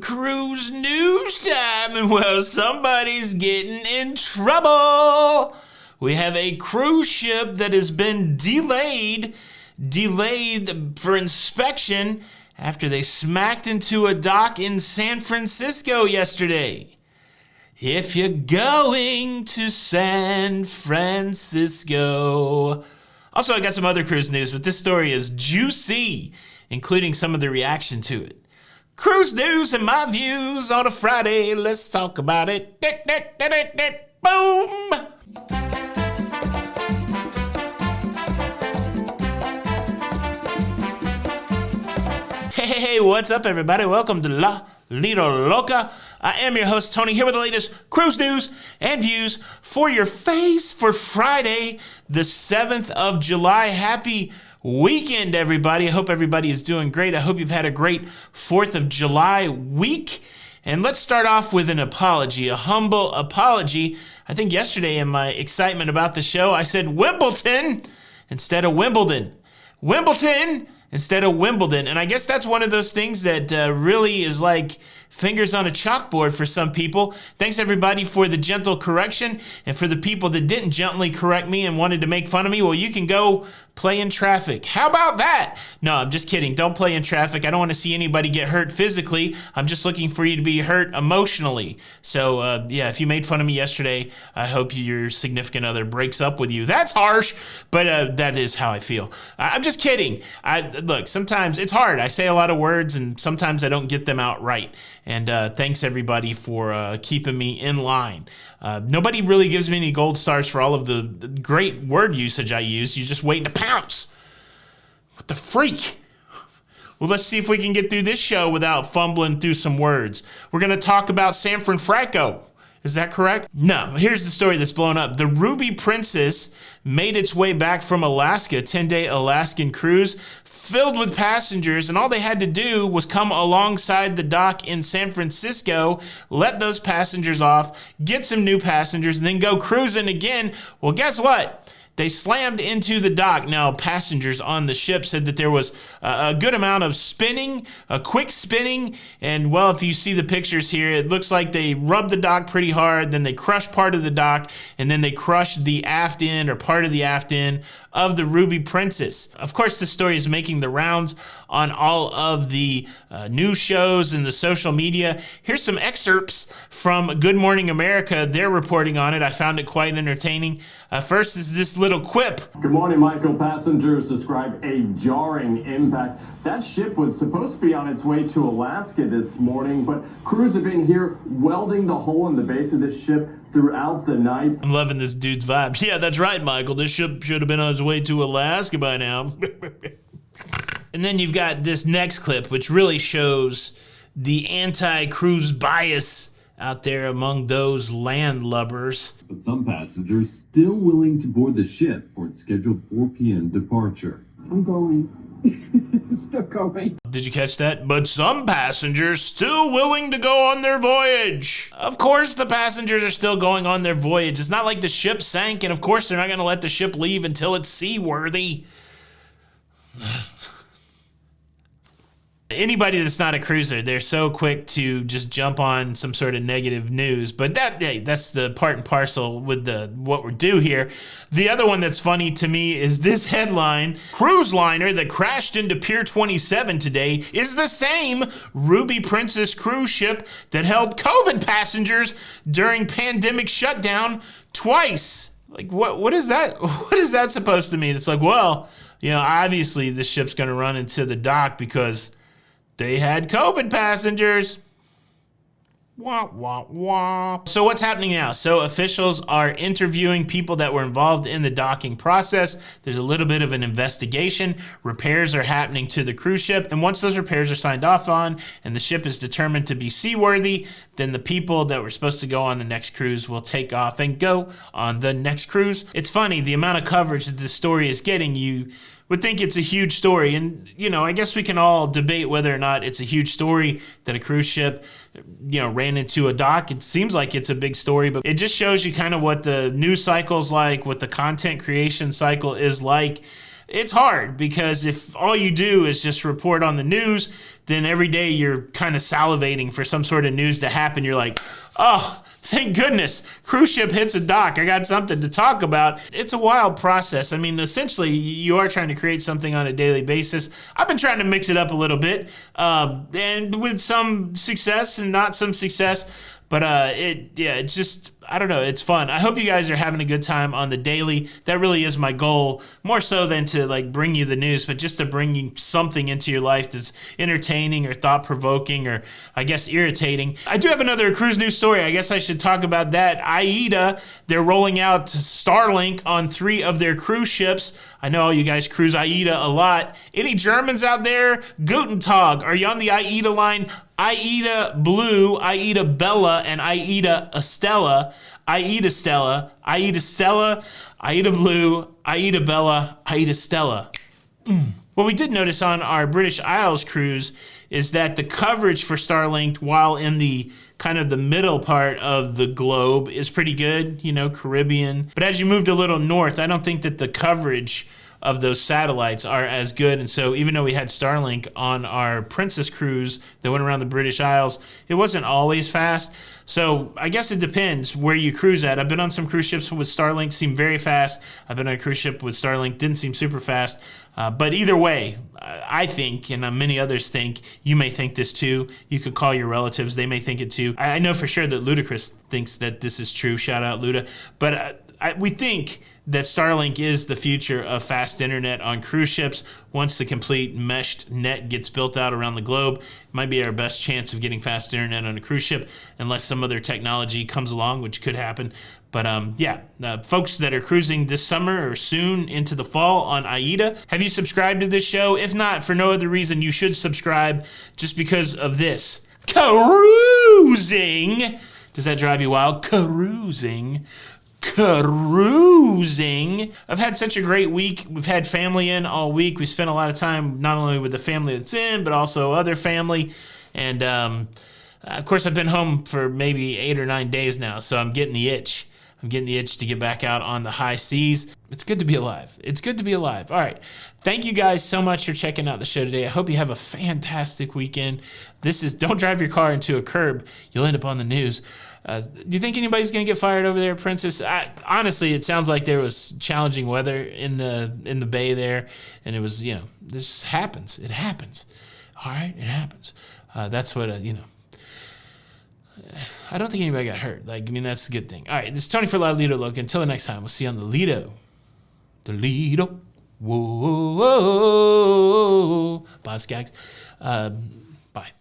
Cruise news time, and well, somebody's getting in trouble. We have a cruise ship that has been delayed for inspection after they smacked into a dock in San Francisco yesterday. If you're going to San Francisco. Also, I got some other cruise news, but this story is juicy, including some of the reaction to it. Cruise news and my views on a Friday. Let's talk about it. Boom! Hey, what's up, everybody? Welcome to La Lido Loca. I am your host, Tony, here with the latest cruise news and views for your face for Friday, the 7th of July. Happy weekend, everybody. I hope everybody is doing great. I hope you've had a great 4th of July week. And let's start off with an apology, a humble apology. I think yesterday in my excitement about the show, I said Wimbledon instead of Wimbledon. Wimbledon instead of Wimbledon. And I guess that's one of those things that really is like fingers on a chalkboard for some people. Thanks everybody for the gentle correction, and for the people that didn't gently correct me and wanted to make fun of me, well, you can go play in traffic. How about that? No, I'm just kidding. Don't play in traffic. I don't want to see anybody get hurt physically. I'm just looking for you to be hurt emotionally. So yeah, if you made fun of me yesterday, I hope your significant other breaks up with you. That's harsh, but that is how I feel. I'm just kidding. Look, sometimes it's hard. I say a lot of words and sometimes I don't get them out right. And thanks everybody for keeping me in line. Nobody really gives me any gold stars for all of the great word usage I use. You're just waiting to pounce. What the freak? Well, let's see if we can get through this show without fumbling through some words. We're going to talk about San Fransisco. Is that correct? No. Here's the story that's blown up. The Ruby Princess made its way back from Alaska, 10-day Alaskan cruise filled with passengers, and all they had to do was come alongside the dock in San Francisco, let those passengers off, get some new passengers, and then go cruising again. Well, guess what? They slammed into the dock. Now, passengers on the ship said that there was a good amount of spinning, a quick spinning, and well, if you see the pictures here, it looks like they rubbed the dock pretty hard, then they crushed part of the dock, and then they crushed the aft end or part of the aft end of the Ruby Princess. Of course, this story is making the rounds on all of the news shows and the social media. Here's some excerpts from Good Morning America. They're reporting on it. I found it quite entertaining. First is this little quip. Good morning, Michael. Passengers describe a jarring impact. That ship was supposed to be on its way to Alaska this morning, but crews have been here welding the hole in the base of this ship throughout the night. I'm loving this dude's vibe. Yeah, that's right, Michael. This ship should have been on its way to Alaska by now. And then you've got this next clip, which really shows the anti-cruise bias out there among those landlubbers. But some passengers still willing to board the ship for its scheduled 4 p.m. departure. I'm going. Still going. Did you catch that? But some passengers still willing to go on their voyage. Of course the passengers are still going on their voyage. It's not like the ship sank, and of course they're not going to let the ship leave until it's seaworthy. Anybody that's not a cruiser, they're so quick to just jump on some sort of negative news. But that's the part and parcel with what we're due here. The other one that's funny to me is this headline: cruise liner that crashed into Pier 27 today is the same Ruby Princess cruise ship that held COVID passengers during pandemic shutdown twice. Like, what is that? What is that supposed to mean? It's like, well, obviously this ship's going to run into the dock because they had COVID passengers. Wah, wah, wah. So what's happening now? So officials are interviewing people that were involved in the docking process. There's a little bit of an investigation. Repairs are happening to the cruise ship. And once those repairs are signed off on and the ship is determined to be seaworthy, then the people that were supposed to go on the next cruise will take off and go on the next cruise. It's funny, the amount of coverage that this story is getting, you would think it's a huge story. And, I guess we can all debate whether or not it's a huge story that a cruise ship, ran into a dock. It seems like it's a big story, but it just shows you kind of what the news cycle's like, what the content creation cycle is like. it's hard because if all you do is just report on the news, then every day you're kind of salivating for some sort of news to happen. You're like, oh, thank goodness, cruise ship hits a dock. I got something to talk about. It's a wild process. I mean, essentially, you are trying to create something on a daily basis. I've been trying to mix it up a little bit, and with some success and not some success. But it's just, I don't know, it's fun. I hope you guys are having a good time on the daily. That really is my goal, more so than to like bring you the news, but just to bring you something into your life that's entertaining or thought-provoking or I guess irritating. I do have another cruise news story. I guess I should talk about that. AIDA, they're rolling out Starlink on 3 of their cruise ships. I know all you guys cruise AIDA a lot. Any Germans out there? Guten Tag. Are you on the AIDA line? AIDA Blue, AIDA Bella, and AIDA Estella. AIDA Stella, AIDA Stella, AIDA Blue, AIDA Bella, AIDA Stella. What we did notice on our British Isles cruise is that the coverage for Starlink while in the kind of the middle part of the globe is pretty good, you know, Caribbean. But as you moved a little north, I don't think that the coverage of those satellites are as good. And so even though we had Starlink on our Princess cruise that went around the British Isles, it wasn't always fast. So I guess it depends where you cruise at. I've been on some cruise ships with Starlink, seemed very fast. I've been on a cruise ship with Starlink, didn't seem super fast. But either way, I think, and many others think, you may think this too. You could call your relatives, they may think it too. I know for sure that Ludacris thinks that this is true. Shout out Luda. But we think that Starlink is the future of fast internet on cruise ships. Once the complete meshed net gets built out around the globe, it might be our best chance of getting fast internet on a cruise ship, unless some other technology comes along, which could happen. But folks that are cruising this summer or soon into the fall on AIDA, have you subscribed to this show? If not, for no other reason, you should subscribe just because of this. Cruising! Does that drive you wild? Cruising. I've had such a great week. We've had family in all week. We spent a lot of time not only with the family that's in, but also other family. And of course, I've been home for maybe 8 or 9 days now, so I'm getting the itch. I'm getting the itch to get back out on the high seas. It's good to be alive. It's good to be alive. All right. Thank you guys so much for checking out the show today. I hope you have a fantastic weekend. Don't drive your car into a curb. You'll end up on the news. Do you think anybody's going to get fired over there, Princess? Honestly, it sounds like there was challenging weather in the bay there, and it was, this happens. It happens. All right, it happens. That's what, I don't think anybody got hurt. That's a good thing. All right, this is Tony for La Lido Loca. Until the next time, we'll see you on the Lido. The Lido. Whoa. Bye, Skags. Bye.